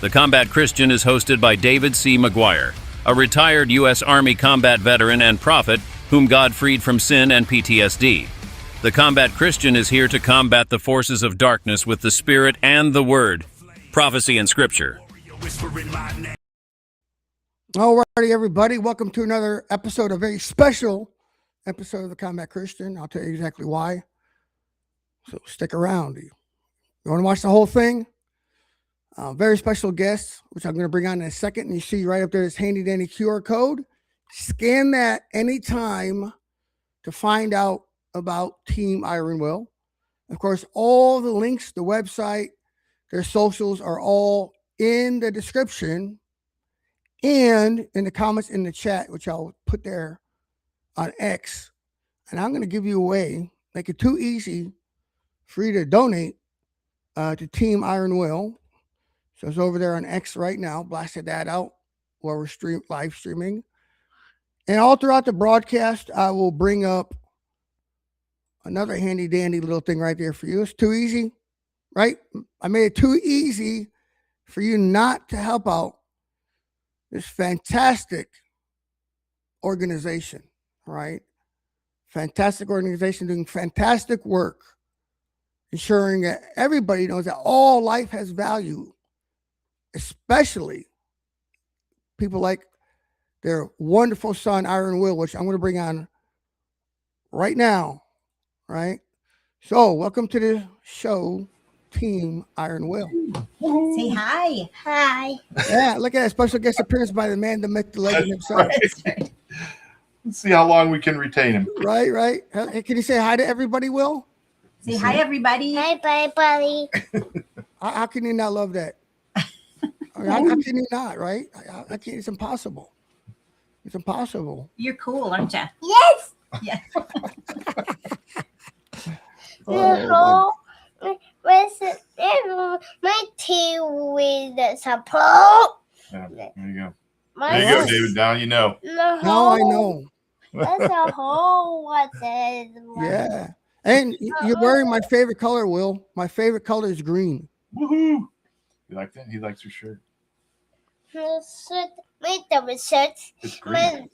The Combat Christian is hosted by David C. McGuire, a retired U.S. Army combat veteran and prophet whom God freed from sin and PTSD. The Combat Christian is here to combat the forces of darkness with the Spirit and the Word, prophecy and Scripture. Alrighty, everybody. Welcome to another episode, a very special episode of the Combat Christian. I'll tell you exactly why. So stick around. You want to watch the whole thing? Very special guest, which I'm going to bring on in a second. And you see right up there this handy dandy QR code. Scan that anytime to find out about Team Iron Will. Of course, all the links, the website, their socials are all in the description and in the comments in the chat, which I'll put there on X. And I'm going to give you away, make it too easy for you to donate to Team Iron Will. So it's over there on X right now. Blasted that out while we're live streaming. And all throughout the broadcast, I will bring up another handy dandy little thing right there for you. It's too easy, right? I made it too easy for you not to help out this fantastic organization, right? Fantastic organization doing fantastic work, ensuring that everybody knows that all life has value, especially people like their wonderful son, Iron Will, which I'm going to bring on right now, right? So welcome to the show, Team Iron Will. Say hi. Hi. Yeah, look at that special guest appearance by the man, the myth, the legend himself. Right. Let's see how long we can retain him. Right. Hey, can you say hi to everybody, Will? Say hi, everybody. Hi, buddy. How can you not love that? How can you not, right? I can't, it's impossible. It's impossible. You're cool, aren't you? Yes. Yeah. My tea with the support. Yeah, there you go. My There you go, David. Now you know. Now I know. That's a whole what's it? Yeah. And you're wearing my favorite color, Will. My favorite color is green. Woohoo! You like that? He likes your shirt. My double shirt. It's green.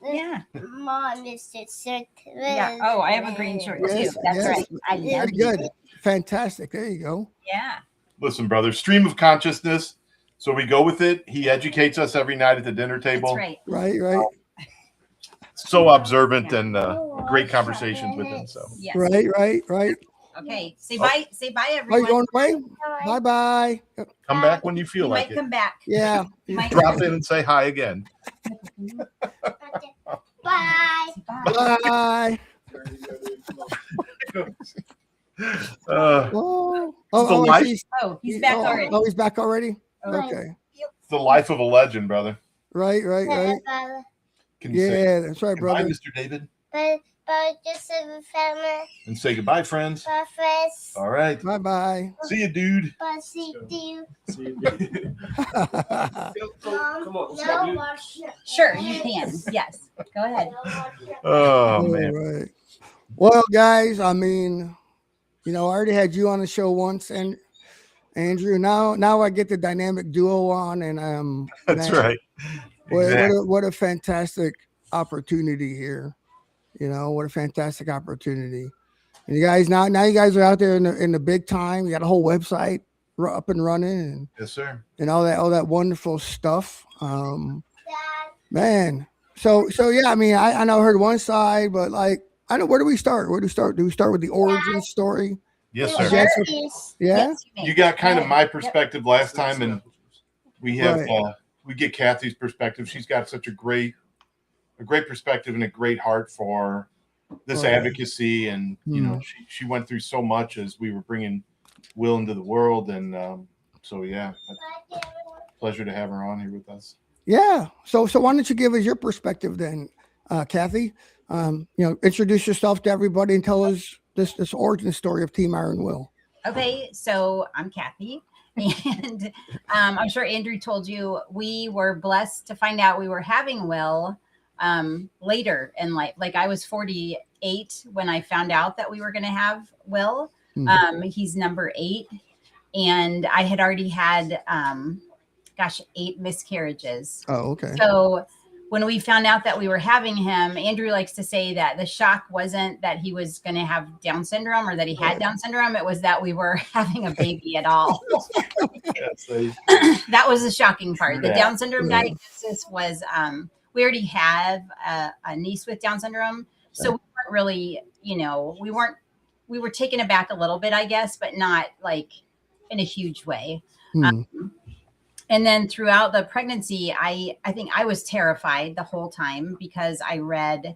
Yeah. Mom is the shirt. Yeah. Oh, I have a green shirt too. Yes, That's yes. right. I love Very you. good. Fantastic. There you go. Yeah. Listen, brother, stream of consciousness. So we go with it. He educates us every night at the dinner table. That's right. Right. So observant and great conversations with him. So Yes. Right. Okay. Say bye. Say bye, Are everyone. you going away? Bye. come back when you feel You like might it. come back. Yeah. You might Drop in and say hi again. Bye. Bye. Bye. It's the I life. see. Oh, he's back already. Oh, he's back already? Okay. Okay. It's the life of a legend, brother. Right. Can you say Yeah, that's right, goodbye, brother. Mr. David? But just a family. And say goodbye, friends. But first. All right. Bye. See you, dude. But see you. Come on, No. Sure, you can. Yes. Go ahead. Oh, man. All right. Well, guys, I mean, I already had you on the show once, and Andrew. Now I get the dynamic duo on, and That's man, right. Exactly. what a fantastic opportunity here. What a fantastic opportunity. And you guys now you guys are out there in the big time. You got a whole website up and running, Yes, sir. and all that wonderful stuff. Man. So yeah, I mean, I know I heard one side, but like, I know, where do we start? Do we start with the origin story? Yes, Yes, sir. Yeah. Yes, may. You got kind of my Yep. perspective last time, and we have Right. we get Kathy's perspective. She's got such a great perspective and a great heart for this Right. advocacy, and she went through so much as we were bringing Will into the world, and so yeah, pleasure to have her on here with us. Yeah. So why don't you give us your perspective then, Kathy? Introduce yourself to everybody and tell us this origin story of Team Iron Will. Okay, so I'm Kathy, and I'm sure Andrew told you we were blessed to find out we were having Will later in life. Like I was 48 when I found out that we were going to have Will. He's number 8, and I had already had gosh, 8 miscarriages. Oh, okay. So when we found out that we were having him, Andrew likes to say that the shock wasn't that he was going to have Down syndrome or that he had Down syndrome. It was that we were having a baby at all. That was the shocking part. The Down syndrome diagnosis was, we already have a niece with Down syndrome. So we weren't really, we were taken aback a little bit, I guess, but not like in a huge way. And then throughout the pregnancy, I think I was terrified the whole time because I read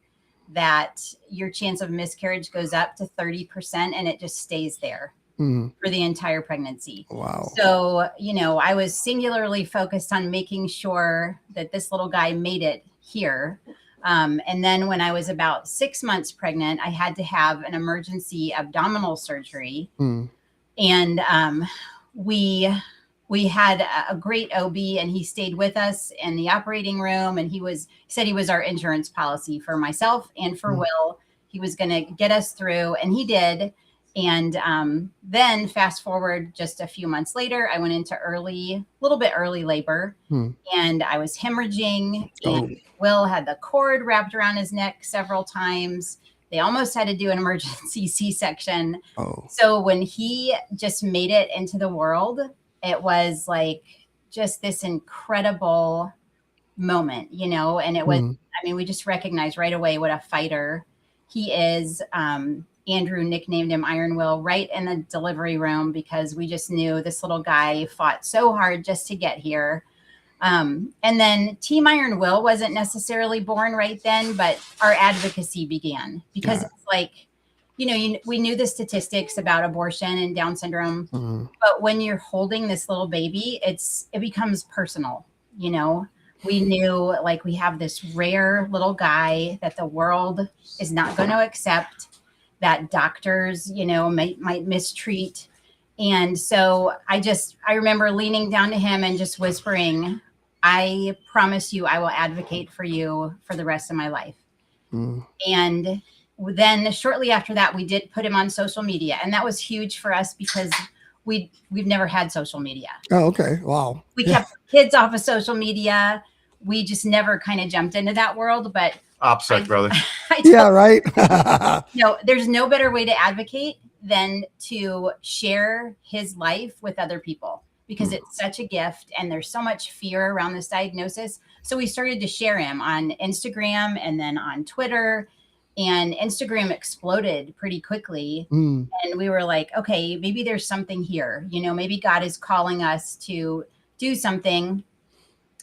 that your chance of miscarriage goes up to 30% and it just stays there for the entire pregnancy. Wow. So, I was singularly focused on making sure that this little guy made it here. And then when I was about 6 months pregnant, I had to have an emergency abdominal surgery. And we had a great OB and he stayed with us in the operating room. And he said he was our insurance policy for myself and for Will. He was going to get us through, and he did. And then fast forward just a few months later, I went into little bit early labor, and I was hemorrhaging. And Will had the cord wrapped around his neck several times. They almost had to do an emergency C-section. So when he just made it into the world, it was like just this incredible moment, and it was, we just recognized right away what a fighter he is. Andrew nicknamed him Iron Will right in the delivery room because we just knew this little guy fought so hard just to get here. And then Team Iron Will wasn't necessarily born right then, but our advocacy began because it's like, we knew the statistics about abortion and Down syndrome, but when you're holding this little baby, it becomes personal. We knew like we have this rare little guy that the world is not going to accept, that doctors, might mistreat. And so I remember leaning down to him and just whispering, I promise you, I will advocate for you for the rest of my life. And then shortly after that, we did put him on social media, and that was huge for us because we've never had social media. Oh, okay. Wow. We kept kids off of social media. We just never kind of jumped into that world, but OPSEC, brother. Yeah, right. There's no better way to advocate than to share his life with other people because it's such a gift and there's so much fear around this diagnosis. So we started to share him on Instagram and then on Twitter, and Instagram exploded pretty quickly. And we were like, okay, maybe there's something here. Maybe God is calling us to do something.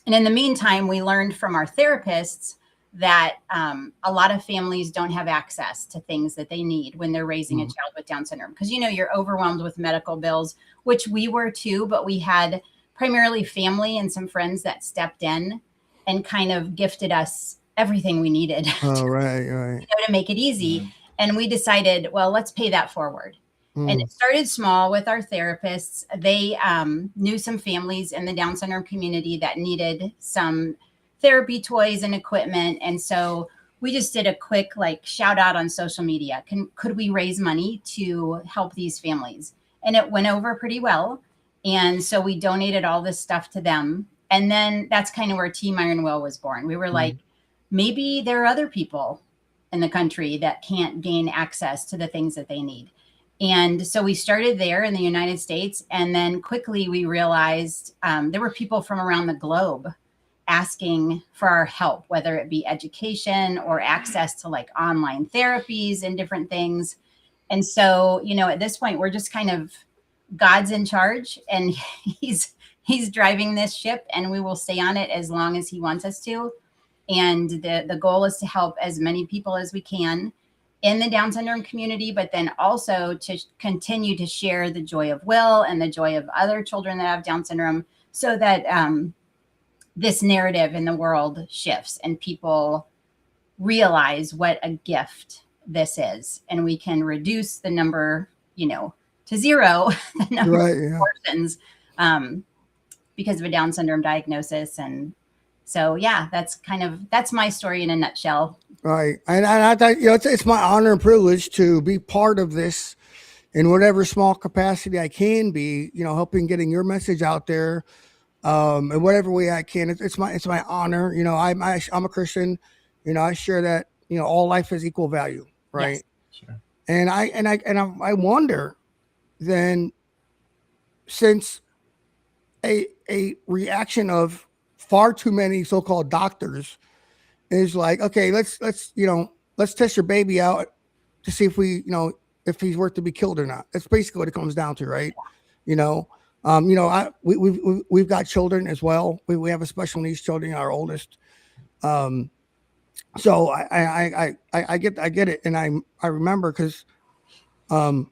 And in the meantime, we learned from our therapists that a lot of families don't have access to things that they need when they're raising a child with Down syndrome. Because, you're overwhelmed with medical bills, which we were too, but we had primarily family and some friends that stepped in and kind of gifted us everything we needed right. to make it easy. And we decided, well, let's pay that forward. And it started small with our therapists. They knew some families in the Down syndrome community that needed some therapy toys and equipment. And so we just did a quick shout out on social media. Could we raise money to help these families? And it went over pretty well. And so we donated all this stuff to them. And then that's kind of where Team Iron Will was born. We were like, maybe there are other people in the country that can't gain access to the things that they need. And so we started there in the United States. And then quickly we realized there were people from around the globe asking for our help, whether it be education or access to online therapies and different things. And so, at this point, we're just kind of God's in charge and he's driving this ship, and we will stay on it as long as he wants us to. And the goal is to help as many people as we can in the Down syndrome community, but then also to continue to share the joy of Will and the joy of other children that have Down syndrome so that this narrative in the world shifts and people realize what a gift this is. And we can reduce the number, to zero, the number of abortions because of a Down syndrome diagnosis. And so, that's my story in a nutshell. Right. And I thought, it's my honor and privilege to be part of this in whatever small capacity I can be, helping getting your message out there in whatever way I can. It's my honor. You know, I'm a Christian. You know, I share that. You know, all life has equal value, right? Yes. Sure. And I wonder then, since a reaction of far too many so-called doctors is like, okay, let's test your baby out to see if he's worth to be killed or not. That's basically what it comes down to, right? You know, we've got children as well. We have a special needs children, our oldest. So I get it, and I remember because me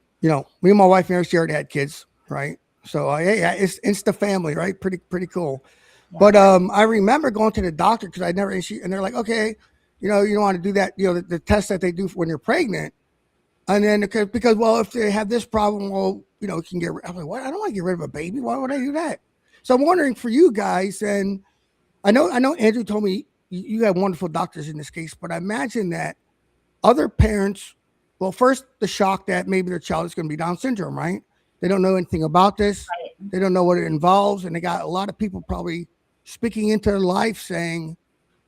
and my wife Mary shared had kids, right? So it's the family, right? Pretty cool. Yeah. But I remember going to the doctor because I never and they're like, okay, you don't want to do that, the test that they do when you're pregnant, and then because well, if they have this problem, well, you can get. I'm like, what? I don't want to get rid of a baby. Why would I do that? So I'm wondering for you guys, and I know Andrew told me you have wonderful doctors in this case, but I imagine that other parents, well, first the shock that maybe their child is going to be Down syndrome, right? They don't know anything about this. Right. They don't know what it involves. And they got a lot of people probably speaking into their life saying,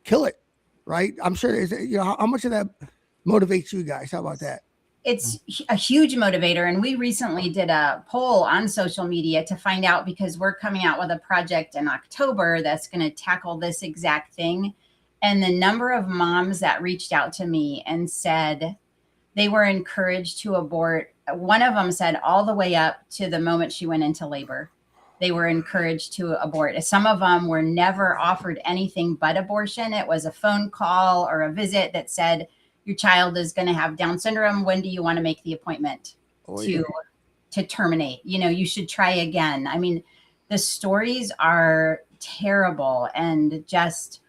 kill it, right? I'm sure how much of that motivates you guys? How about that? It's a huge motivator. And we recently did a poll on social media to find out, because we're coming out with a project in October that's going to tackle this exact thing. And the number of moms that reached out to me and said they were encouraged to abort. One of them said all the way up to the moment she went into labor, they were encouraged to abort. Some of them were never offered anything but abortion. It was a phone call or a visit that said, your child is going to have Down syndrome. When do you want to make the appointment to terminate? You should try again. I mean, the stories are terrible and just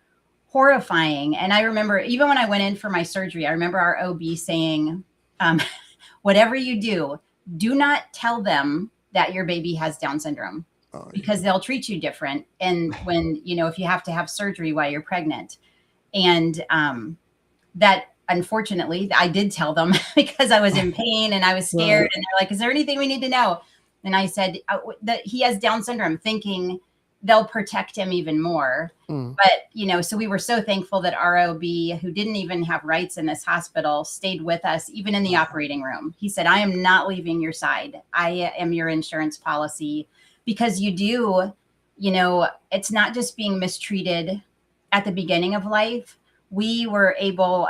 horrifying. And I remember even when I went in for my surgery, I remember our OB saying, whatever you do not tell them that your baby has Down syndrome, because they'll treat you different. And when, if you have to have surgery while you're pregnant. And that, unfortunately, I did tell them because I was in pain and I was scared. And they're like, is there anything we need to know? And I said that he has Down syndrome, thinking they'll protect him even more. But, so we were so thankful that ROB, who didn't even have rights in this hospital, stayed with us, even in the operating room. He said, I am not leaving your side. I am your insurance policy, because it's not just being mistreated at the beginning of life. We were able,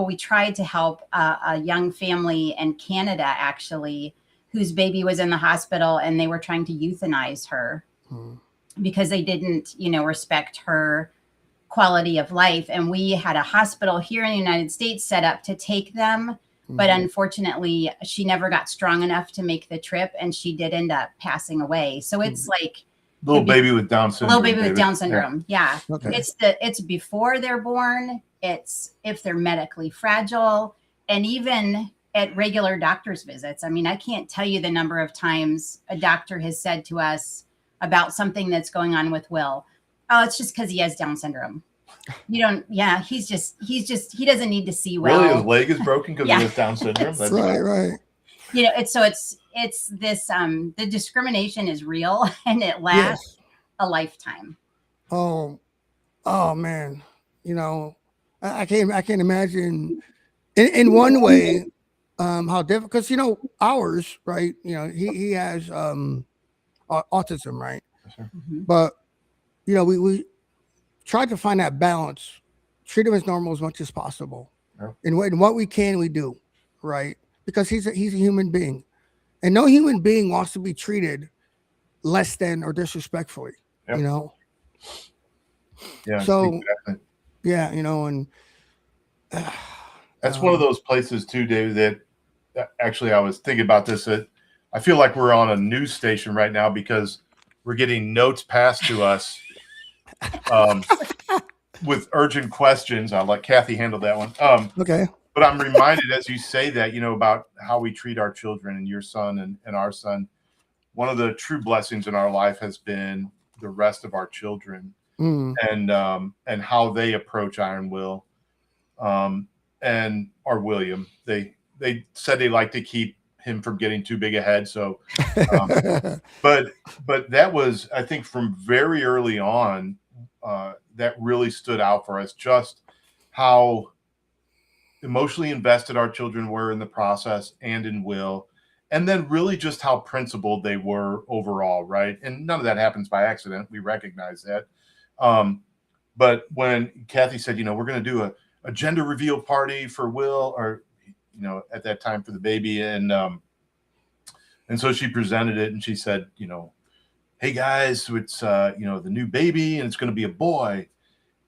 we tried to help a young family in Canada, actually, whose baby was in the hospital, and they were trying to euthanize her because they didn't, respect her quality of life. And we had a hospital here in the United States set up to take them. But unfortunately, she never got strong enough to make the trip, and she did end up passing away. So it's like little baby with Down syndrome. Little baby with Down syndrome. Yeah. Okay. It's before they're born. It's if they're medically fragile, and even at regular doctor's visits. I mean, I can't tell you the number of times a doctor has said to us about something that's going on with Will, oh, it's just because he has Down syndrome. He doesn't need to see Will. Really, his leg is broken because he has Down syndrome. That's right. It's this the discrimination is real, and it lasts a lifetime. Oh man, I can't imagine in one way how difficult, because ours, right? He has autism, right? Sure. But we tried to find that balance, treat him as normal as much as possible, and what we can, we do, right? Because he's a human being, and no human being wants to be treated less than or disrespectfully. Yeah. So exactly. Yeah, and that's one of those places too, Dave, that actually I was thinking about this. That I feel like we're on a news station right now because we're getting notes passed to us with urgent questions. I'll let Kathy handle that one. Okay. But I'm reminded as you say that, about how we treat our children, and your son and our son. One of the true blessings in our life has been the rest of our children. And how they approach Iron Will, and our William. They said they like to keep him from getting too big ahead. So, but that was, I think, from very early on, that really stood out for us, just how emotionally invested our children were in the process and in Will, and then really just how principled they were overall, right? And none of that happens by accident. We recognize that. But when Kathy said, we're going to do a gender reveal party for Will, or, at that time for the baby. And so she presented it and she said, hey guys, so it's, the new baby and it's going to be a boy.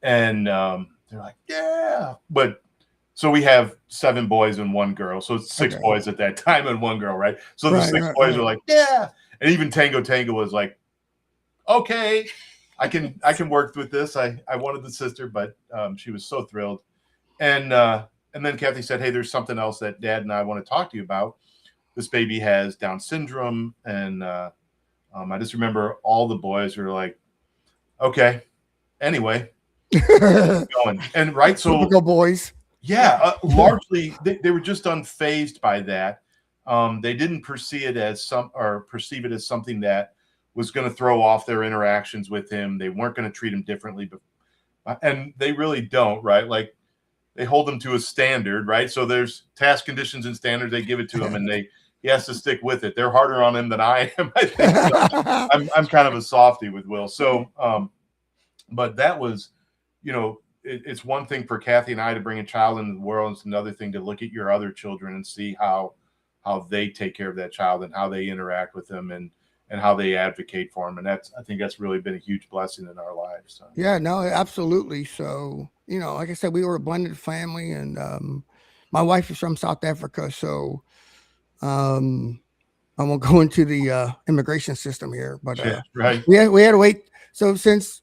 And they're like, yeah. But so we have 7 boys and 1 girl. So it's 6 boys at that time and 1 girl, right? So the 6 boys are like, yeah. And even Tango was like, okay, I can work with this. I wanted the sister, but she was so thrilled. And then Kathy said, hey, there's something else that Dad and I want to talk to you about. This baby has Down syndrome. And I just remember all the boys were like, okay, anyway, going. And right. So typical boys. Yeah, largely they were just unfazed by that. They didn't perceive it as something that was going to throw off their interactions with him. They weren't going to treat him differently, and they really don't, right? Like they hold him to a standard, right? So there's task conditions and standards. They give it to him, and he has to stick with it. They're harder on him than I am. I think so. I'm kind of a softie with Will. So, but that was, it's one thing for Kathy and I to bring a child into the world. It's another thing to look at your other children and see how they take care of that child and how they interact with them and how they advocate for them. And I think that's really been a huge blessing in our lives. So. Yeah, no, absolutely. So, like I said, we were a blended family, and my wife is from South Africa. So I won't go into the immigration system here, but right. we had to wait. So since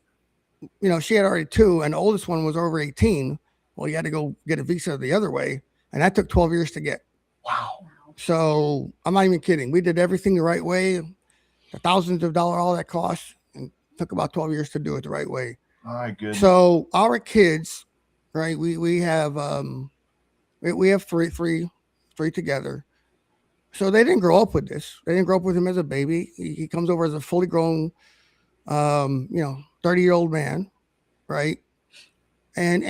she had already 2, and the oldest one was over 18. Well, you had to go get a visa the other way, and that took 12 years to get. Wow. So I'm not even kidding. We did everything the right way, the thousands of dollars, all that cost, and took about 12 years to do it the right way. My goodness. So our kids, right? We have three together. So they didn't grow up with this. They didn't grow up with him as a baby. He comes over as a fully grown, 30-year-old man, right? And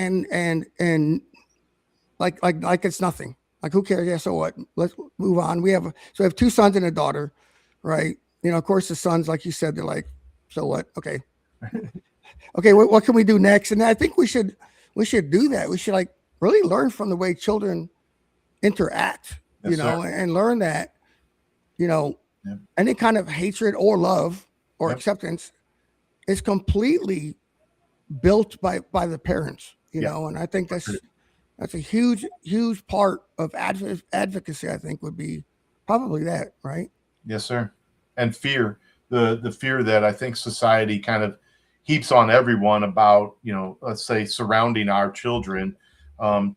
like it's nothing. Like, who cares? Yeah, so what? Let's move on. We have 2 sons and a daughter, right? Of course, the sons, like you said, they're like, so what? Okay, okay, what can we do next? And I think we should do that. We should really learn from the way children interact, yes, and learn that, any kind of hatred or love or acceptance is completely built by the parents, know, and I think that's a huge part of advocacy. I think would be probably that, right? Yes, sir. And fear, the fear that I think society kind of heaps on everyone about, let's say surrounding our children,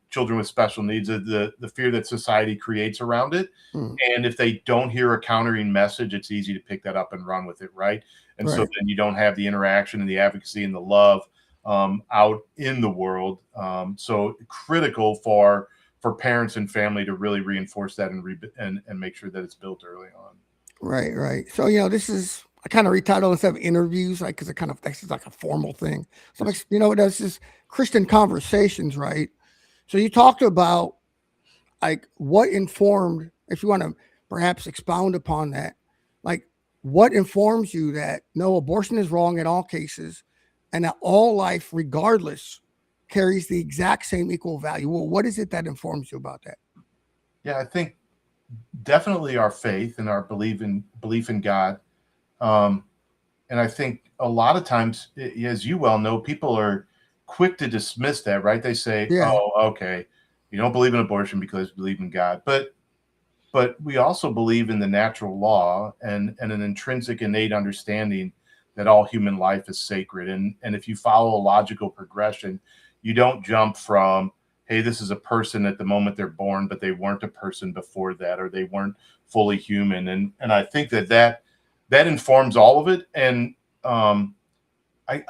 children with special needs, the fear that society creates around it. And if they don't hear a countering message, it's easy to pick that up and run with it, right? And so then you don't have the interaction and the advocacy and the love out in the world. So critical for parents and family to really reinforce that and make sure that it's built early on. Right. So, this is, I kind of retitled instead of interviews, because it kind of, this is like a formal thing. So, this is Christian conversations, right? So you talked about what informed, if you want to perhaps expound upon that, what informs you that no, abortion is wrong in all cases, and that all life, regardless, carries the exact same equal value. Well, what is it that informs you about that? Yeah, I think definitely our faith and our belief in God. And I think a lot of times, as you well know, people are quick to dismiss that, right? They say, oh, okay, you don't believe in abortion because you believe in God. But we also believe in the natural law and an intrinsic innate understanding that all human life is sacred. And if you follow a logical progression, you don't jump from, hey, this is a person at the moment they're born, but they weren't a person before that, or they weren't fully human. And I think that informs all of it. And I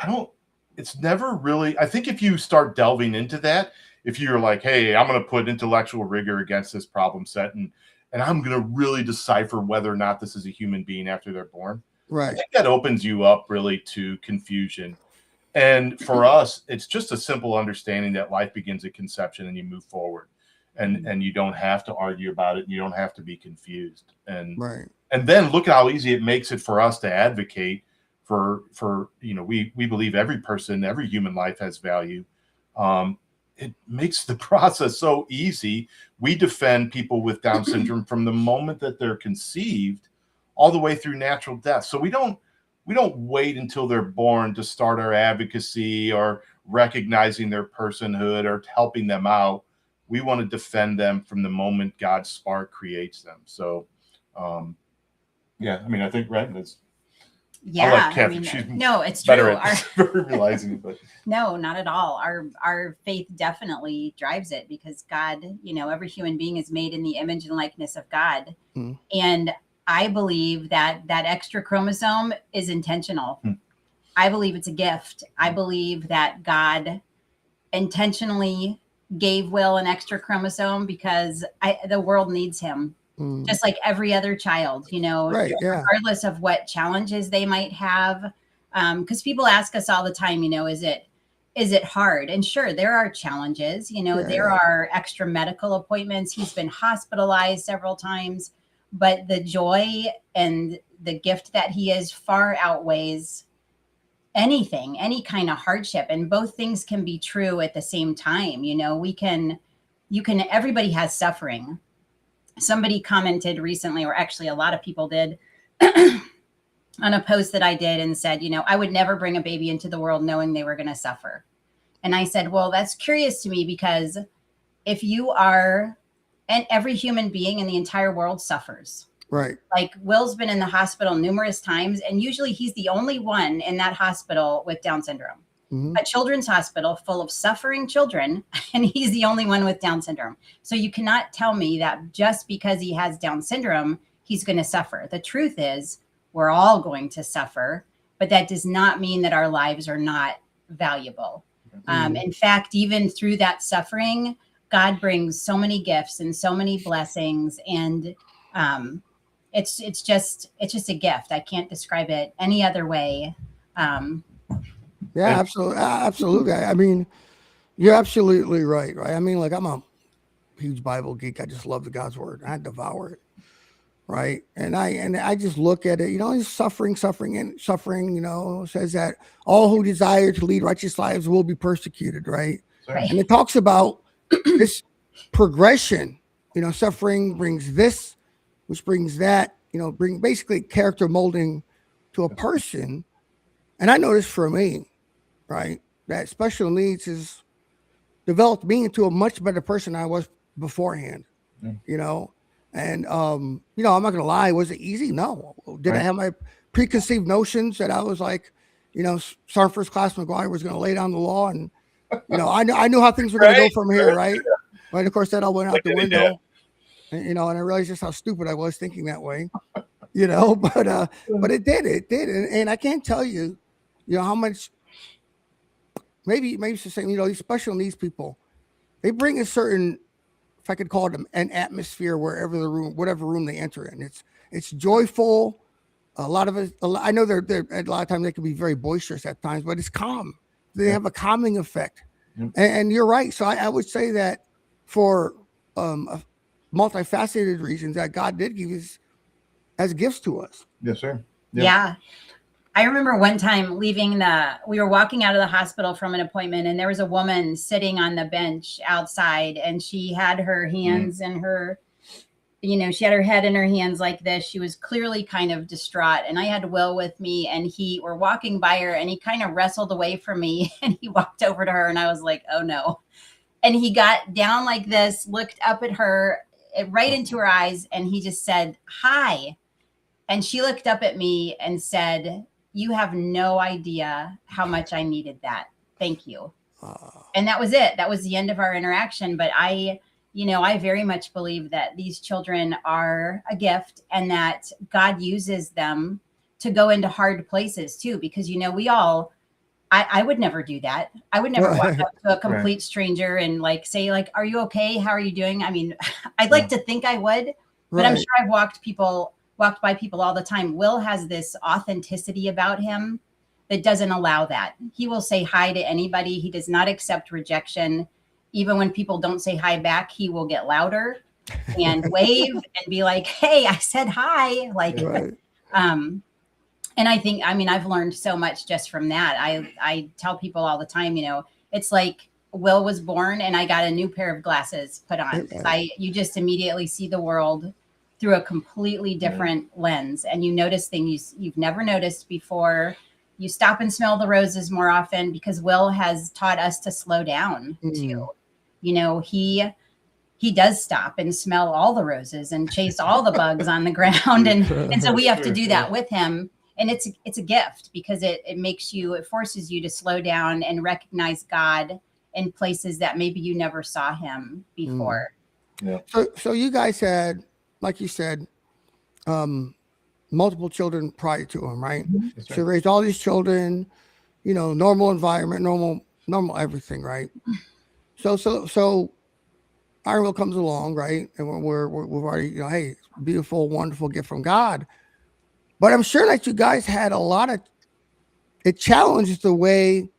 don't, it's never really, I think if you start delving into that, if you're like, hey, I'm going to put intellectual rigor against this problem set and I'm going to really decipher whether or not this is a human being after they're born. I Right. think that opens you up really to confusion. And for us, it's just a simple understanding that life begins at conception and you move forward, and you don't have to argue about it. And you don't have to be confused. Right. And then look at how easy it makes it for us to advocate for we believe every person, every human life has value. It makes the process so easy. We defend people with Down syndrome from the moment that they're conceived all the way through natural death. So we don't wait until they're born to start our advocacy or recognizing their personhood or helping them out. We want to defend them from the moment God's spark creates them. So, I think that's. Yeah, I'll let Kathy, she's no, it's better true. at realizing it, but No, not at all. Our faith definitely drives it, because God, every human being is made in the image and likeness of God. And I believe that extra chromosome is intentional. I believe it's a gift. I believe that God intentionally gave Will an extra chromosome because the world needs him. Just like every other child, Right, yeah. regardless of what challenges they might have. Because people ask us all the time, is it hard? And sure, there are challenges, there are extra medical appointments. He's been hospitalized several times, but the joy and the gift that he is far outweighs anything, any kind of hardship. And both things can be true at the same time. Everybody has suffering. Somebody commented recently, or actually a lot of people did, on a post that I did, and said, I would never bring a baby into the world knowing they were going to suffer. And I said, well, that's curious to me, because if you are, and every human being in the entire world suffers. Right. Like Will's been in the hospital numerous times, and usually he's the only one in that hospital with Down syndrome. A children's hospital full of suffering children, and he's the only one with Down syndrome. So you cannot tell me that just because he has Down syndrome, he's going to suffer. The truth is, we're all going to suffer, but that does not mean that our lives are not valuable. In fact, even through that suffering, God brings so many gifts and so many blessings, and it's just a gift. I can't describe it any other way. Yeah, absolutely. I mean, you're absolutely right. I mean, like, I'm a huge Bible geek. I just love the God's word. I devour it. Right. And I just look at it, it's suffering, says that all who desire to lead righteous lives will be persecuted. Right. Right. And it talks about this progression, suffering brings this, which brings that, bring basically character molding to a person. And I noticed for me, right, that special needs has developed me into a much better person than I was beforehand, and, I'm not going to lie. Was it easy? No. Did I have my preconceived notions that I was like, Sergeant First Class McGuire was going to lay down the law, and, I knew how things were going to go from here. Right. But of course that all went out the window, and I realized just how stupid I was thinking that way, but it did. And I can't tell you, how much, maybe it's the same, these special needs people, they bring a certain, if I could call it an atmosphere whatever room they enter in. It's joyful. A lot of it, I know they're a lot of times they can be very boisterous at times, but it's calm. They have a calming effect. And you're right. So I would say that for multifaceted reasons that God did give us as gifts to us. Yes, sir. Yeah. I remember one time we were walking out of the hospital from an appointment, and there was a woman sitting on the bench outside, and she had her hands in her, she had her head in her hands like this. She was clearly kind of distraught, and I had Will with me, and we're walking by her, and he kind of wrestled away from me, and he walked over to her, and I was like, oh no. And he got down like this, looked up at her, right into her eyes, and he just said, hi. And she looked up at me and said, you have no idea how much I needed that. Thank you. And that was it. That was the end of our interaction. But I very much believe that these children are a gift, and that God uses them to go into hard places too, because, I would never do that. I would never walk up to a complete stranger and say, are you okay? How are you doing? I mean, I'd like to think I would, But I'm sure I've walked by people all the time. Will has this authenticity about him that doesn't allow that. He will say hi to anybody. He does not accept rejection. Even when people don't say hi back, he will get louder and wave and be like, hey, I said hi. Like, and I think, I mean, I've learned so much just from that. I tell people all the time, you know, it's like Will was born and I got a new pair of glasses put on. You just immediately see the world through a completely different lens, and you notice things you've never noticed before. You stop and smell the roses more often because Will has taught us to slow down too. You know, he does stop and smell all the roses and chase all the bugs on the ground. And so we have to do that with him. And it's a gift because it forces you to slow down and recognize God in places that maybe you never saw him before. So you guys had, like you said, multiple children prior to him, right? So you raised all these children, you know, normal environment, normal everything, right? So Iron Will comes along, right? And we've already, you know, hey, beautiful, wonderful gift from God. But I'm sure that you guys had it challenged the way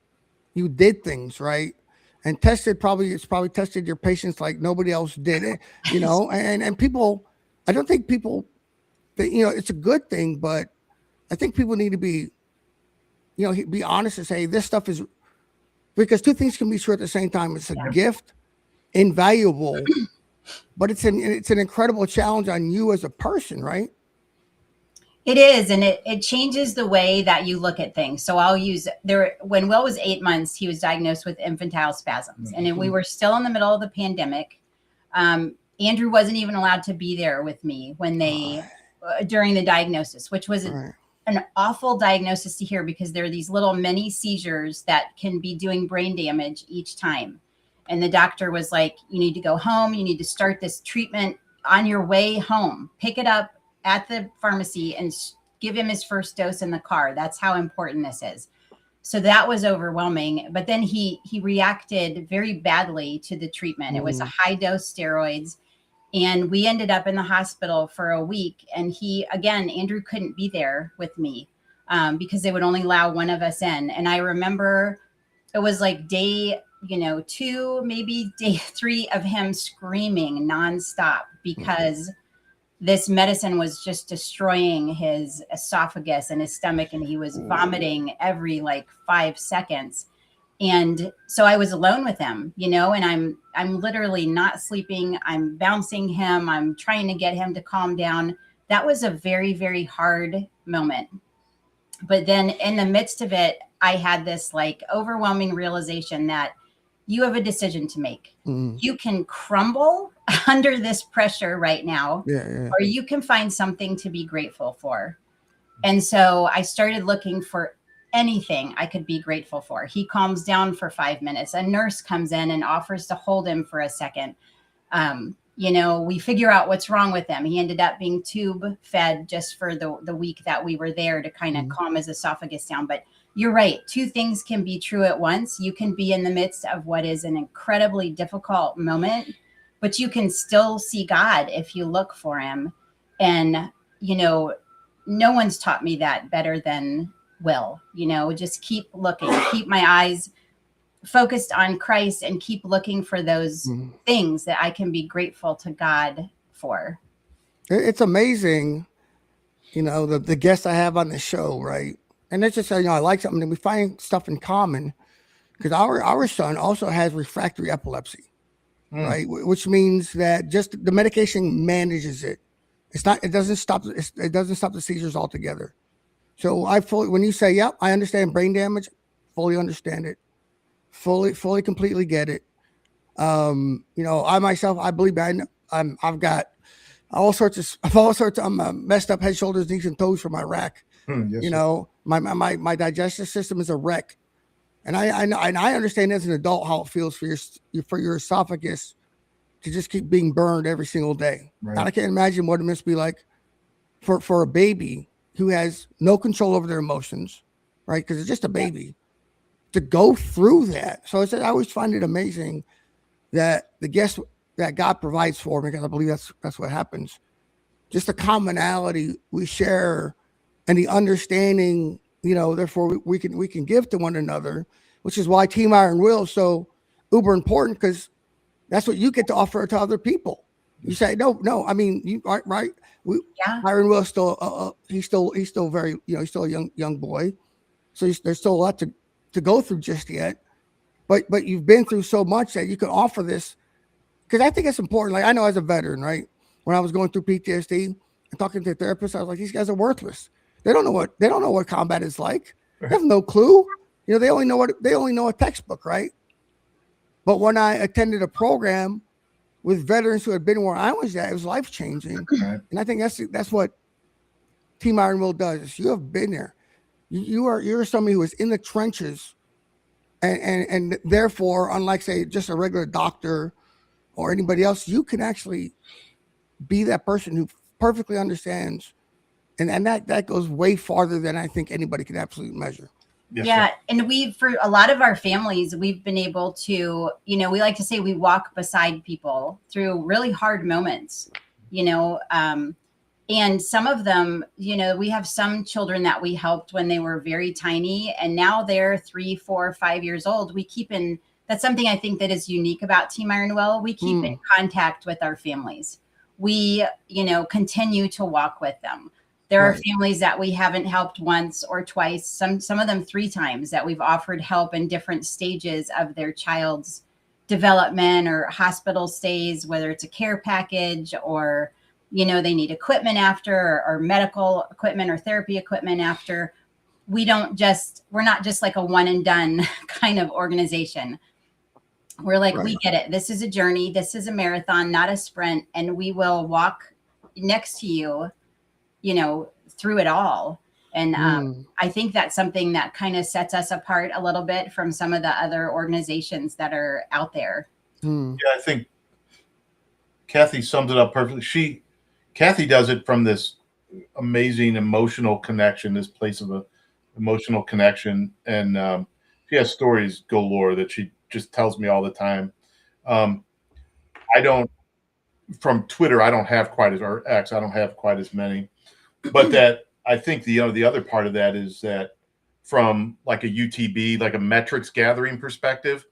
you did things, right? And it's probably tested your patience like nobody else did it, you know, and people, I don't think people, you know, it's a good thing, but I think people need to be, you know, be honest and say this stuff is, because two things can be true at the same time. It's a gift, invaluable, but it's an incredible challenge on you as a person, right? It is, and it changes the way that you look at things. So when Will was 8 months, he was diagnosed with infantile spasms, and we were still in the middle of the pandemic. Andrew wasn't even allowed to be there with me when during the diagnosis, which was an awful diagnosis to hear because there are these little mini seizures that can be doing brain damage each time. And the doctor was like, you need to go home. You need to start this treatment on your way home. Pick it up at the pharmacy and give him his first dose in the car. That's how important this is. So that was overwhelming. But then he reacted very badly to the treatment. It was a high dose steroids. And we ended up in the hospital for a week. And Andrew couldn't be there with me because they would only allow one of us in. And I remember it was like day, 2, maybe day 3 of him screaming nonstop because this medicine was just destroying his esophagus and his stomach, and he was vomiting every 5 seconds. And so I was alone with him, and I'm literally not sleeping. I'm bouncing him. I'm trying to get him to calm down. That was a very, very hard moment. But then in the midst of it, I had this overwhelming realization that you have a decision to make. You can crumble under this pressure right now, or you can find something to be grateful for. And so I started looking for anything I could be grateful for. He calms down for 5 minutes. A nurse comes in and offers to hold him for a second. We figure out what's wrong with him. He ended up being tube fed just for the week that we were there to kind of calm his esophagus down. But you're right. 2 things can be true at once. You can be in the midst of what is an incredibly difficult moment, but you can still see God if you look for him. And, no one's taught me that better than Will. Just keep looking, keep my eyes focused on Christ and keep looking for those things that I can be grateful to God for. It's amazing, the guests I have on the show, right? And it's just, I like something, and we find stuff in common because our son also has refractory epilepsy, right? Which means that just the medication manages it. It doesn't stop the seizures altogether. So when you say, yep, I understand brain damage, fully understand it, fully, completely get it. I myself, I believe I've got all sorts of messed up head, shoulders, knees, and toes from my rack. Yes, my digestive system is a wreck, and I understand as an adult how it feels for your esophagus to just keep being burned every single day. Right. And I can't imagine what it must be like for a baby who has no control over their emotions, right? Because it's just a baby to go through that. So I always find it amazing that the guests that God provides for me, because I believe that's what happens. just the commonality we share and the understanding, therefore we can give to one another, which is why Team Iron Will is so uber important, because that's what you get to offer to other people. You say, no, I mean, you right. Iron Will is still, he's still very, he's still a young boy. So there's still a lot to go through just yet, but you've been through so much that you can offer this. Because I think it's important. Like, I know as a veteran, right? When I was going through PTSD and talking to therapists, I was like, these guys are worthless. They don't know what combat is like. They have no clue. They only know a textbook, right? But when I attended a program with veterans who had been where I was at, it was life-changing. Right. And I think that's what Team Iron Will does. You have been there. You're somebody who is in the trenches, and therefore, unlike, say, just a regular doctor or anybody else, you can actually be that person who perfectly understands, and that goes way farther than I think anybody can absolutely measure. Yes, yeah. Sir. And for a lot of our families, we've been able to, we like to say we walk beside people through really hard moments, and some of them, we have some children that we helped when they were very tiny, and now they're 3, 4, 5 years old. That's something I think that is unique about Team Iron Will. We keep in contact with our families. We, continue to walk with them. There are families that we haven't helped once or twice, some of them 3 times, that we've offered help in different stages of their child's development or hospital stays, whether it's a care package or, they need equipment after, or medical equipment or therapy equipment after. We're not just like a one and done kind of organization. We're like, we get it. This is a journey. This is a marathon, not a sprint. And we will walk next to you, through it all. And I think that's something that kind of sets us apart a little bit from some of the other organizations that are out there. Yeah, I think Kathy summed it up perfectly. Kathy does it from this amazing emotional connection, this place of emotional connection. And she has stories galore that she just tells me all the time. From Twitter, I don't have quite as, or X, I don't have quite as many. But that, I think the other part of that is that from like a UTB, like a metrics gathering perspective,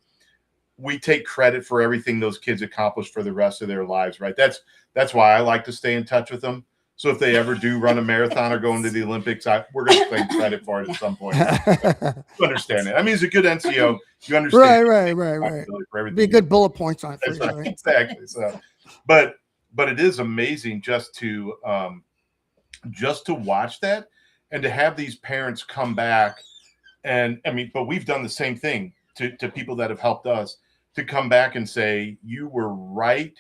we take credit for everything those kids accomplish for the rest of their lives, right? That's why I like to stay in touch with them. So if they ever do run a marathon or go into the Olympics, we're going to claim credit for it at some point. You understand it. I mean, it's a good NCO. You understand. Right. For everything. Be good bullet points on it. For you, right? Exactly. So, but it is amazing just to watch that and to have these parents come back. And I mean, but we've done the same thing to people that have helped us, to come back and say, you were right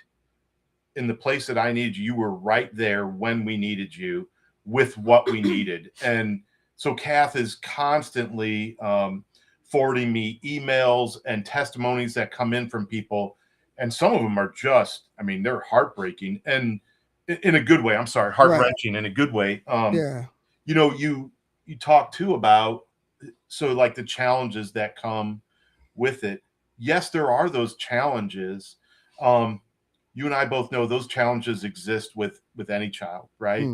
in the place that I needed you. You were right there when we needed you with what we needed. And so Kath is constantly forwarding me emails and testimonies that come in from people. And some of them are just, I mean, they're heartbreaking and in a good way. I'm sorry, heart-wrenching in a good way. You talk too about, so like the challenges that come with it. Yes, there are those challenges. You and I both know those challenges exist with any child, right?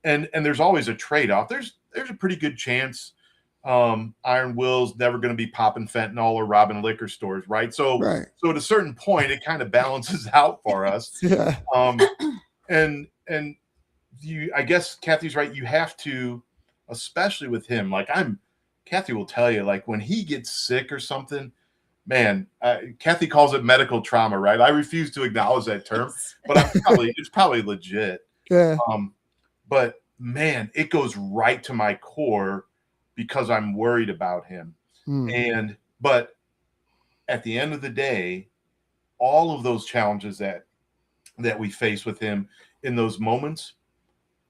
And there's always a trade-off. There's a pretty good chance Iron Will's never going to be popping fentanyl or robbing liquor stores, right? So at a certain point, it kind of balances out for us. And I guess Kathy's right. You have to, especially with him, Kathy will tell you, like when he gets sick or something, man, Kathy calls it medical trauma, right? I refuse to acknowledge that term, but it's probably legit. Yeah. But man, it goes right to my core because I'm worried about him. But at the end of the day, all of those challenges that we face with him in those moments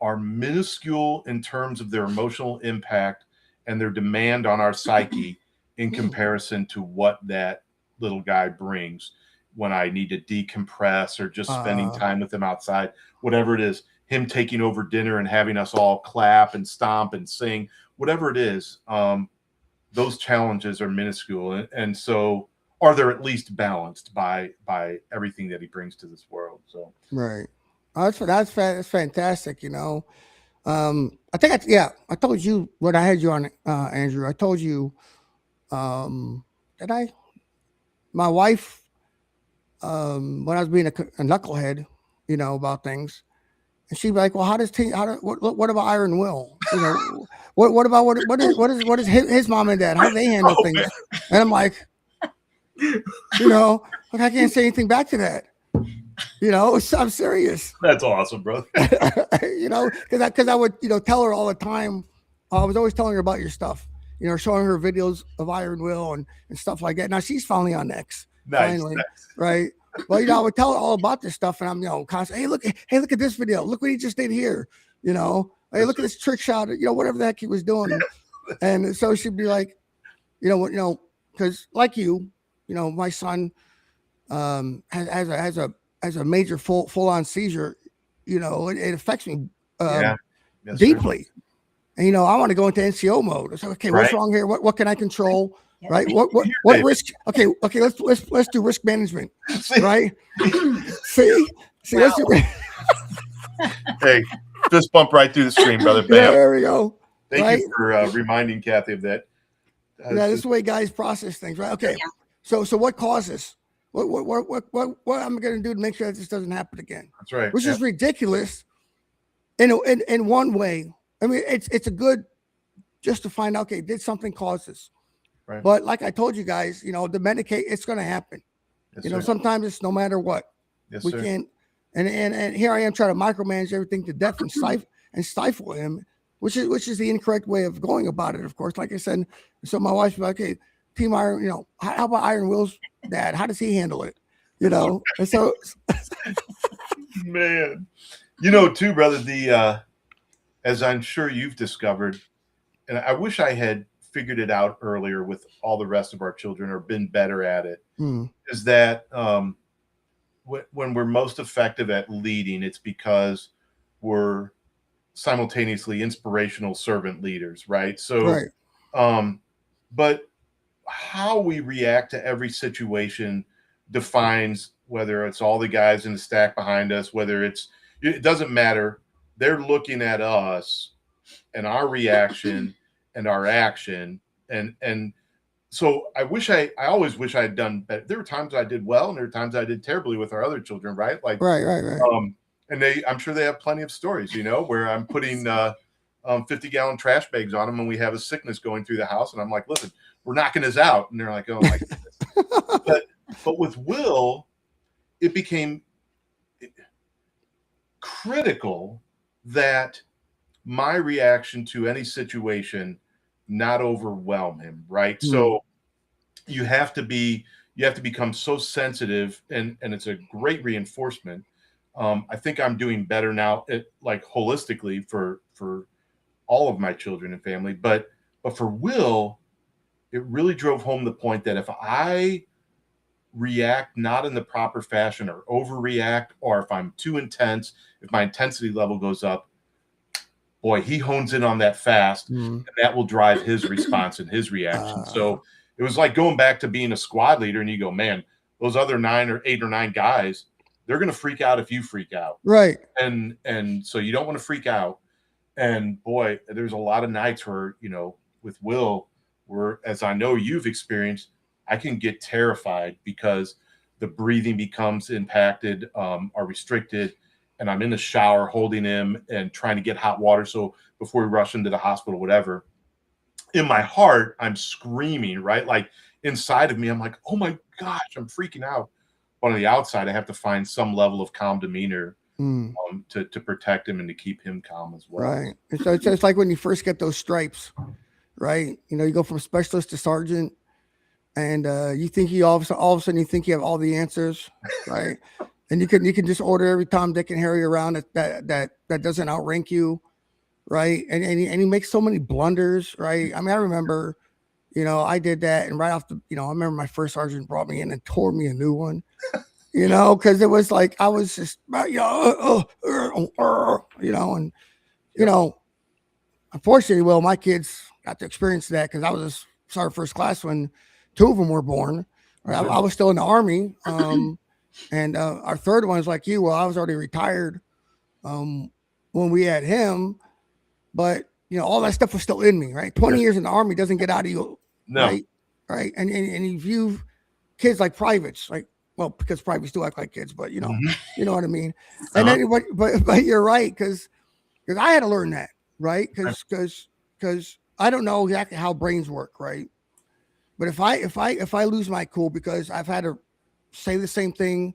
are minuscule in terms of their emotional impact and their demand on our psyche in comparison to what that little guy brings when I need to decompress or just spending time with him outside, whatever it is, him taking over dinner and having us all clap and stomp and sing, whatever it is, those challenges are minuscule. And so, or they're at least balanced by everything that he brings to this world. So, right. That's fantastic. I think I told you when I had you on, Andrew. I told you, that my wife, when I was being a knucklehead, about things, and she'd be like, "Well, what about Iron Will? What about what is his mom and dad? How do they handle Oh, things?" man. And I'm like, like I can't say anything back to that. I'm serious. That's awesome, brother. Because I would, tell her all the time. I was always telling her about your stuff. Showing her videos of Iron Will and stuff like that. Now she's finally on X. Nice. Finally, right? Well, I would tell her all about this stuff, and I'm, constantly, hey, look at this video. Look what he just did here. Hey, look at this trick shot. Whatever the heck he was doing. And so she'd be like, because like my son has a major full on seizure. It affects me Yes, deeply. Sir. And I want to go into NCO mode. It's like, okay, what's wrong here? What can I control? Yes. Right? What risk? Okay, let's do risk management. Right? See, wow. Let's do. Hey, fist bump right through the screen, brother. Bam. Yeah, there we go. Thank you for reminding Kathy of that. This is the way guys process things, right? Okay. Yeah. So what causes? What am I going to do to make sure that this doesn't happen again? That's right. Which is ridiculous. In one way, I mean, it's a good just to find out. Okay, did something cause this? Right. But like I told you guys, the medicate, it's going to happen. Yes, sometimes it's no matter what. Yes, we can't. And here I am trying to micromanage everything to death and stifle him, which is the incorrect way of going about it. Of course, like I said, so my wife's like, okay, Team Iron, how about Iron Will's dad? How does he handle it? And so, man, too, brother, as I'm sure you've discovered, and I wish I had figured it out earlier with all the rest of our children or been better at it, is that when we're most effective at leading, it's because we're simultaneously inspirational servant leaders, right? So, but how we react to every situation defines whether it's all the guys in the stack behind us, whether it doesn't matter. They're looking at us and our reaction and our action. And so I always wish I had done better. There were times I did well and there were times I did terribly with our other children, right? Like, right. And I'm sure they have plenty of stories, where I'm putting 50-gallon trash bags on them and we have a sickness going through the house. And I'm like, listen, we're knocking this out. And they're like, oh my goodness. But with Will, it became critical that my reaction to any situation not overwhelm him, right? So you have to become so sensitive, and it's a great reinforcement. I think I'm doing better now, like holistically for all of my children and family, but for Will, it really drove home the point that if I react not in the proper fashion or overreact, or if I'm too intense, if my intensity level goes up, boy, he hones in on that fast, and that will drive his response and his reaction. So it was like going back to being a squad leader, and you go, man, those other 8 or 9 guys, they're going to freak out if you freak out. Right. And so you don't want to freak out. And boy, there's a lot of nights where, with Will, where, as I know you've experienced, I can get terrified because the breathing becomes impacted or restricted. And I'm in the shower holding him and trying to get hot water. So before we rush into the hospital, whatever, in my heart, I'm screaming, right? Like inside of me, I'm like, oh my gosh, I'm freaking out. But on the outside, I have to find some level of calm demeanor to protect him and to keep him calm as well. Right. It's like when you first get those stripes, right? You go from specialist to sergeant, and you think all of a sudden you think you have all the answers, right? And you can just order every Tom, Dick, and Harry around that doesn't outrank you, right? And he makes so many blunders, right? I mean, I remember, I did that, and right off I remember my first sergeant brought me in and tore me a new one, because it was like I was just, unfortunately, well, my kids got to experience that because I was a sergeant first class when 2 of them were born. Right? I was still in the Army. And our third one is like you. Well, I was already retired, when we had him, but all that stuff was still in me, right? 20 years in the Army doesn't get out of you, No. right? And you view kids like privates, like, well, because privates do act like kids, but you know what I mean. And then, but you're right, because I had to learn that, right? Because I don't know exactly how brains work, right? But if I lose my cool because I've had to say the same thing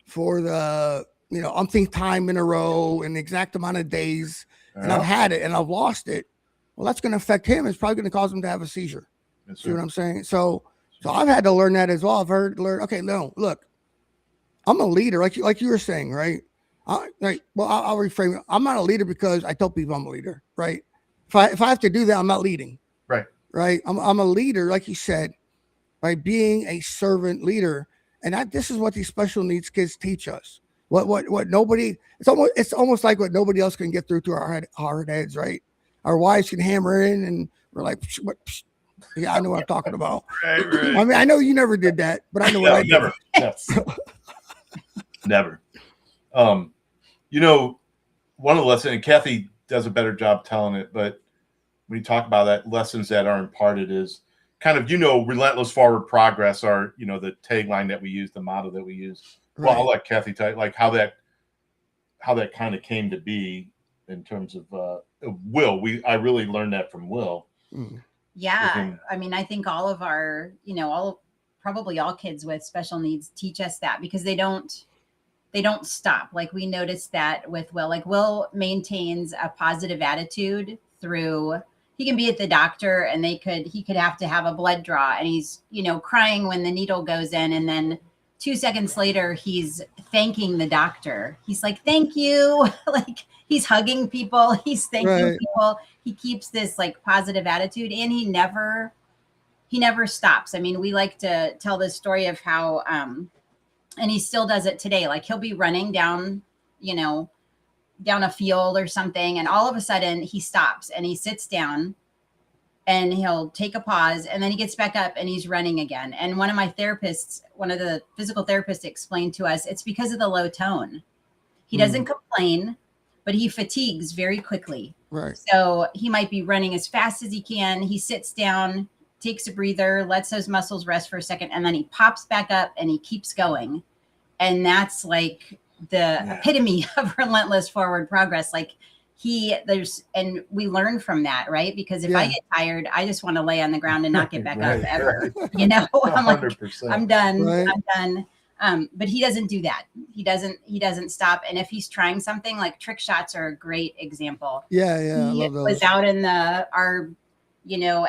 for the umpteenth time in a row in the exact amount of days, and I've had it and I've lost it, well, that's going to affect him. It's probably going to cause him to have a seizure. Yes, See what I'm saying? So I've had to learn that as well. I've learned. Okay, no, look, I'm a leader, like you were saying, right? I'll reframe it. I'm not a leader because I tell people I'm a leader, right? If I have to do that, I'm not leading. Right. I'm a leader, like you said, by being a servant leader. And this is what these special needs kids teach us. What nobody, it's almost like what nobody else can get through to our heads, right? Our wives can hammer in and we're like, what? Yeah, I know what I'm talking about. Right. I mean, I know you never did that, but I know what I did. Never. Never. One of the lessons, and Kathy does a better job telling it, but when you talk about that, lessons that are imparted is kind of, relentless forward progress are, the tagline that we use, the motto that we use. Right. Well, I'll let Kathy tell you, like how that kind of came to be in terms of Will. I really learned that from Will. Yeah. I mean, I think all of our, probably all kids with special needs teach us that, because they don't stop. Like, we noticed that with Will. Like, Will maintains a positive attitude through, he can be at the doctor and he could have to have a blood draw, and he's, crying when the needle goes in, and then 2 seconds later he's thanking the doctor. He's like, thank you. Like, he's hugging people, he's thanking people. He keeps this like positive attitude, and he never stops. I mean, we like to tell this story of how and he still does it today. Like, he'll be running down a field or something, and all of a sudden he stops and he sits down and he'll take a pause, and then he gets back up and he's running again. And one of the physical therapists explained to us, it's because of the low tone. He doesn't complain, but he fatigues very quickly. Right. So he might be running as fast as he can. He sits down, takes a breather, lets those muscles rest for a second, and then he pops back up and he keeps going. And that's like the epitome of relentless forward progress. Like, and we learn from that, right? Because if I get tired, I just want to lay on the ground and not get back up ever. I'm like, 100%. I'm done. Right. I'm done. But he doesn't do that. He doesn't stop. And if he's trying something, like trick shots are a great example. Yeah. He I love those. was out in our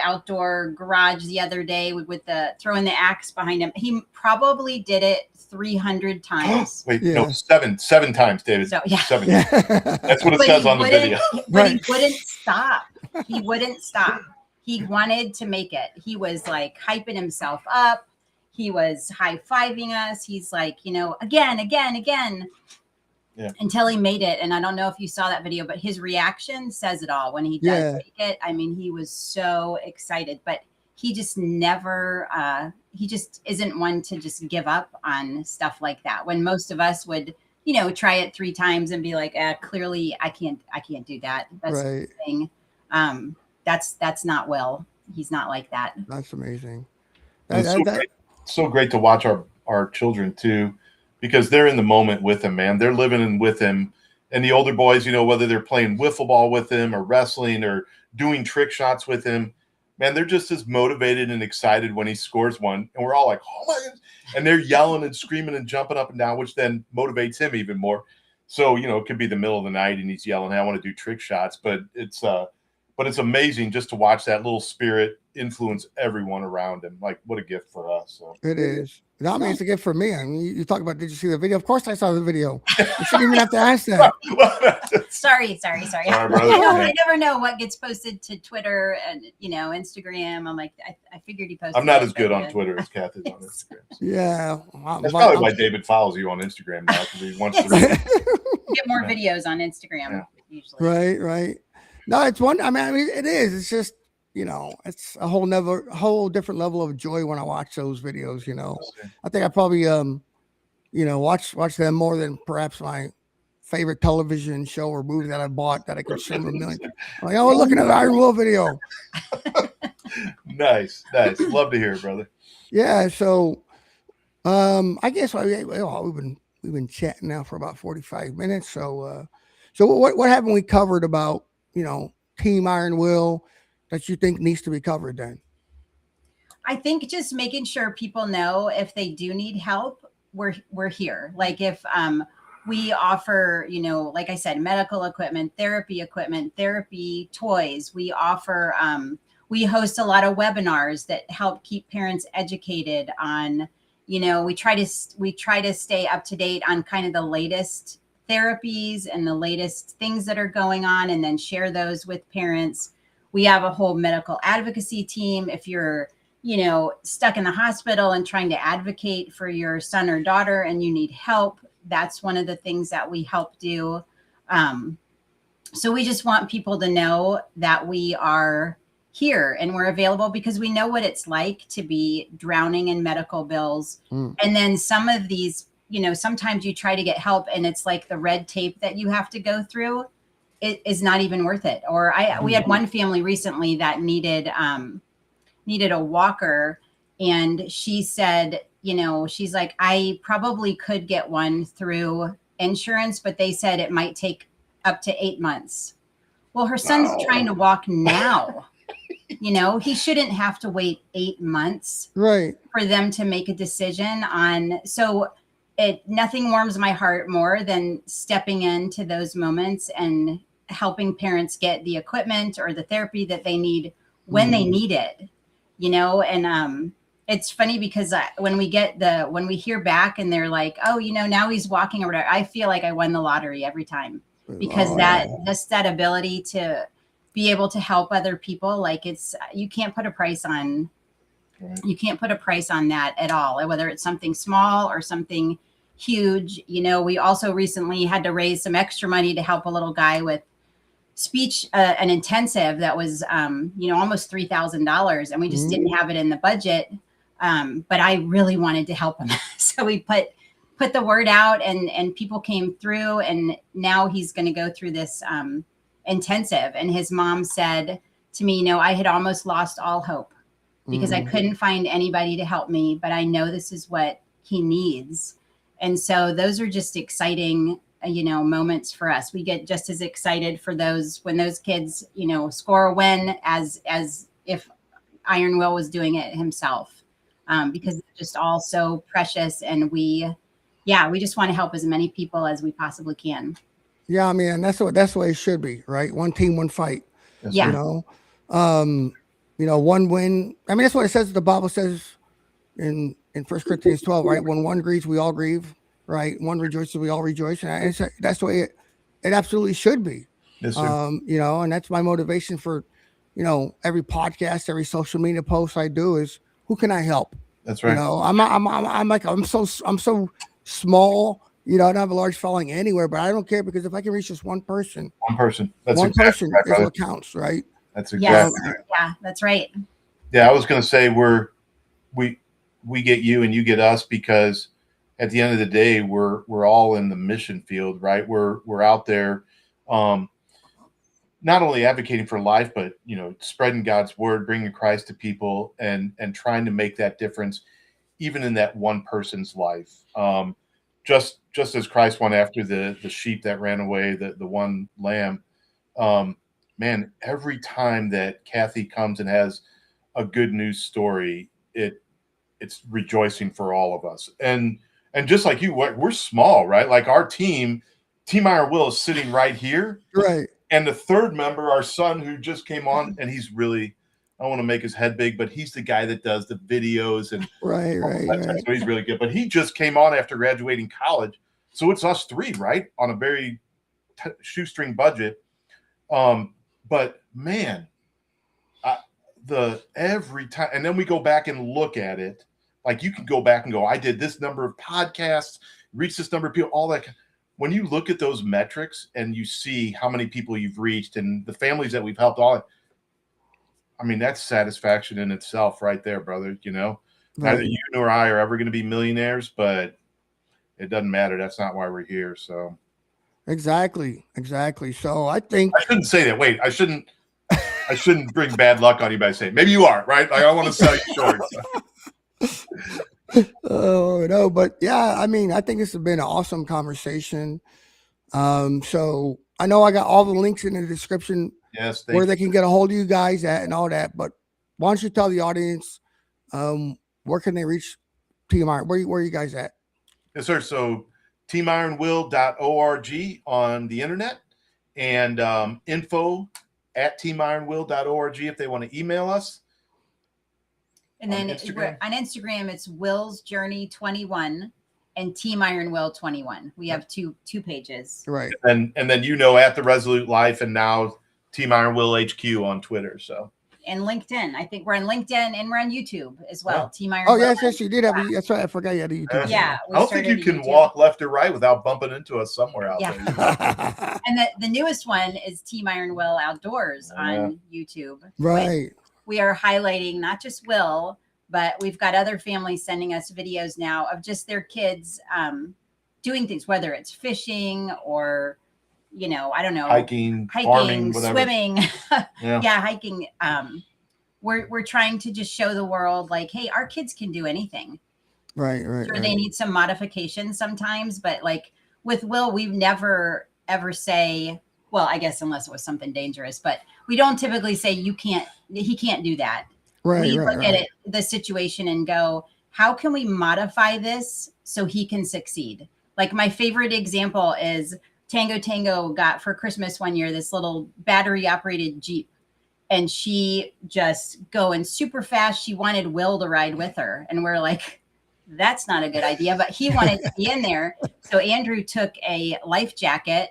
outdoor garage the other day with throwing the axe behind him. He probably did it 300 times. Wait, no, seven times, David. So, yeah. 7. That's what it says on the video. But he wouldn't stop. He wouldn't stop. He wanted to make it. He was like hyping himself up. He was high-fiving us. He's like, again. Yeah. Until he made it. And I don't know if you saw that video, but his reaction says it all when he does make it. I mean, he was so excited, but he just never, he just isn't one to just give up on stuff like that. When most of us would, try it 3 times and be like, clearly I can't do that. That's the thing. That's not Will. He's not like that. That's amazing. So great to watch our children too, because they're in the moment with him, man. They're living with him. And the older boys, whether they're playing wiffle ball with him or wrestling or doing trick shots with him, man, they're just as motivated and excited when he scores one. And we're all like, oh my God. And they're yelling and screaming and jumping up and down, which then motivates him even more. So, it could be the middle of the night and he's yelling, hey, I want to do trick shots. But it's amazing just to watch that little spirit influence everyone around him. Like, what a gift for us. So. It is. I mean, it's a gift for me. I mean, you talk about, did you see the video? Of course I saw the video. You shouldn't even have to ask that. Sorry. I never know what gets posted to Twitter and, Instagram. I'm like, I figured he posted. I'm not as good on Twitter as Kathy's on Instagram. So. Yeah. That's probably why David follows you on Instagram now, because he wants to get more videos on Instagram usually. Right. No, it's one. I mean, it is. It's just, it's a whole different level of joy when I watch those videos. I think I probably, watch them more than perhaps my favorite television show or movie that I bought that I consume a million. I'm like, oh, look at the Iron Will video. Nice. Love to hear it, brother. Yeah. So, I guess we've been chatting now for about 45 minutes. So, what haven't we covered about, Team Iron Will that you think needs to be covered then? I think just making sure people know if they do need help, we're here. Like if we offer, like I said, medical equipment, therapy toys. We offer we host a lot of webinars that help keep parents educated on, we try to stay up to date on kind of the latest therapies and the latest things that are going on, and then share those with parents. We have a whole medical advocacy team. If you're stuck in the hospital and trying to advocate for your son or daughter and you need help, that's one of the things that we help do. So we just want people to know that we are here and we're available, because we know what it's like to be drowning in medical bills. And then some of these, sometimes you try to get help and it's like the red tape that you have to go through, it is not even worth it. Or we had one family recently that needed a walker, and she said, she's like, I probably could get one through insurance, but they said it might take up to 8 months. Well, her son's trying to walk now. He shouldn't have to wait 8 months Right. for them to make a decision on. So nothing warms my heart more than stepping into those moments and helping parents get the equipment or the therapy that they need when they need it. And it's funny because when we hear back and they're like, oh, now he's walking or whatever, I feel like I won the lottery every time, because that ability to be able to help other people, like you can't put a price on that at all, whether it's something small or something huge. We also recently had to raise some extra money to help a little guy with speech, an intensive that was, almost $3,000, and we just didn't have it in the budget. But I really wanted to help him. So we put the word out, and people came through, and now he's going to go through this, intensive. And his mom said to me, I had almost lost all hope because I couldn't find anybody to help me, but I know this is what he needs. And so those are just exciting, moments for us. We get just as excited for those when those kids, score a win as if Iron Will was doing it himself, because it's just all so precious. And we just want to help as many people as we possibly can. Yeah, I mean, and that's the way it should be, right? One team, one fight. Yeah. One win. I mean, that's what it says. The Bible says in 1 Corinthians 12, right? When one grieves, we all grieve, right? One rejoices, we all rejoice. And that's the way it absolutely should be. Yes, sir. And that's my motivation for, every podcast, every social media post I do is, who can I help? That's right. I'm so small. I don't have a large following anywhere, but I don't care, because if I can reach just one person, that's one exactly person right, is what counts, right? That's exactly right. Yeah, that's right. Yeah, I was going to say we get you and you get us, because at the end of the day, we're all in the mission field, right? We're out there, not only advocating for life, but spreading God's word, bringing Christ to people, and trying to make that difference, even in that one person's life. Just as Christ went after the sheep that ran away, the one lamb. Man, every time that Kathy comes and has a good news story, it's rejoicing for all of us. And just like you, we're small, right? Like our Team Iron Will is sitting right here. Right. And the third member, our son, who just came on, and he's really, I don't want to make his head big, but he's the guy that does the videos and right. So he's really good. But he just came on after graduating college. So it's us three, right? On a very shoestring budget. But man, every time, and then we go back and look at it. Like you can go back and go, I did this number of podcasts, reached this number of people, all that. When you look at those metrics and you see how many people you've reached and the families that we've helped, I mean, that's satisfaction in itself right there, brother. Right. Neither you nor I are ever going to be millionaires, but it doesn't matter. That's not why we're here. So Exactly. So I think I shouldn't say that. Wait, I shouldn't bring bad luck on you by saying maybe you are, right? Like I want to sell you short. oh no, but yeah, I mean, I think this has been an awesome conversation. So I know I got all the links in the description Yes, where they can get a hold of you guys at and all that. But why don't you tell the audience where can they reach Team Iron? Where are you guys at? Yes, sir. So teamironwill.org on the internet and info@teamironwill.org if they want to email us. And then Instagram? on Instagram, it's Will's Journey 21 and Team Iron Will 21. We have two pages. Right. And then at the Resolute Life and now Team Iron Will HQ on Twitter. So And LinkedIn. I think we're on LinkedIn and we're on YouTube as well. Yeah. Team Iron Oh, Will. yes, you did have a, that's right. I forgot you had a YouTube. Yeah. I don't think you can walk left or right without bumping into us somewhere out there. And the newest one is Team Iron Will Outdoors on YouTube. Right. We are highlighting not just Will, but we've got other families sending us videos now of just their kids doing things, whether it's fishing or, I don't know, hiking, farming, whatever. Swimming. Hiking. We're trying to just show the world like, hey, our kids can do anything. Right. Sure, they need some modifications sometimes, but like with Will, we've never ever say, well, I guess unless it was something dangerous, but we don't typically say he can't do that. We look at it, the situation, and go, how can we modify this so he can succeed? Like my favorite example is Tango got for Christmas one year this little battery operated Jeep, and she just going super fast. She wanted Will to ride with her, and we're like, that's not a good idea, but he wanted to be in there. So Andrew took a life jacket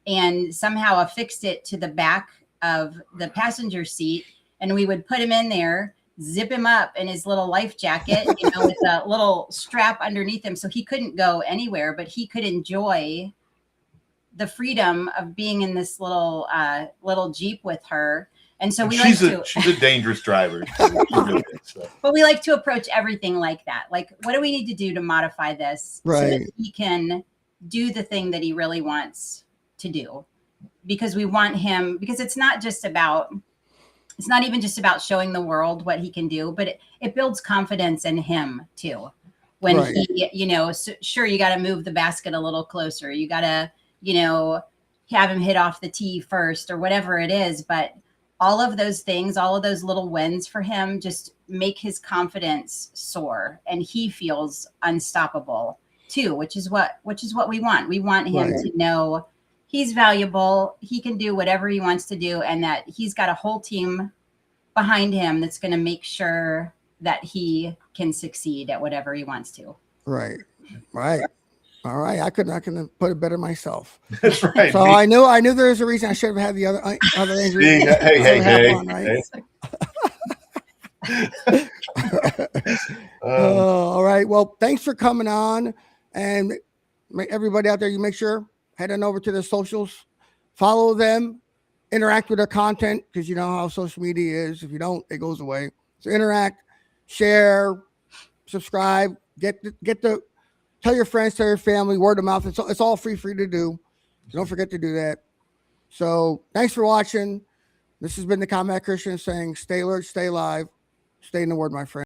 and somehow affixed it to the back of the passenger seat. And we would put him in there, zip him up in his little life jacket, with a little strap underneath him. So he couldn't go anywhere, but he could enjoy the freedom of being in this little Jeep with her. And so she's a dangerous driver. Really is, so. But we like to approach everything like that. Like, what do we need to do to modify this so that he can do the thing that he really wants to do? Because we want him, because it's not even just about showing the world what he can do, but it builds confidence in him too. When he, sure, you got to move the basket a little closer. You got to, have him hit off the tee first or whatever it is. But all of those things, all of those little wins for him just make his confidence soar, and he feels unstoppable too, which is what we want. We want him to know he's valuable. He can do whatever he wants to do, and that he's got a whole team behind him that's going to make sure that he can succeed at whatever he wants to. Right. All right. I couldn't put it better myself. That's right. So I knew there was a reason I should have had the other injury. Hey. All right. Well, thanks for coming on, and everybody out there, you make sure head on over to their socials, follow them, interact with their content, because you know how social media is. If you don't, it goes away. So interact, share, subscribe, tell your friends, tell your family, word of mouth. It's all free for you to do. So don't forget to do that. So thanks for watching. This has been the Combat Christian saying, stay alert, stay alive, stay in the word, my friend.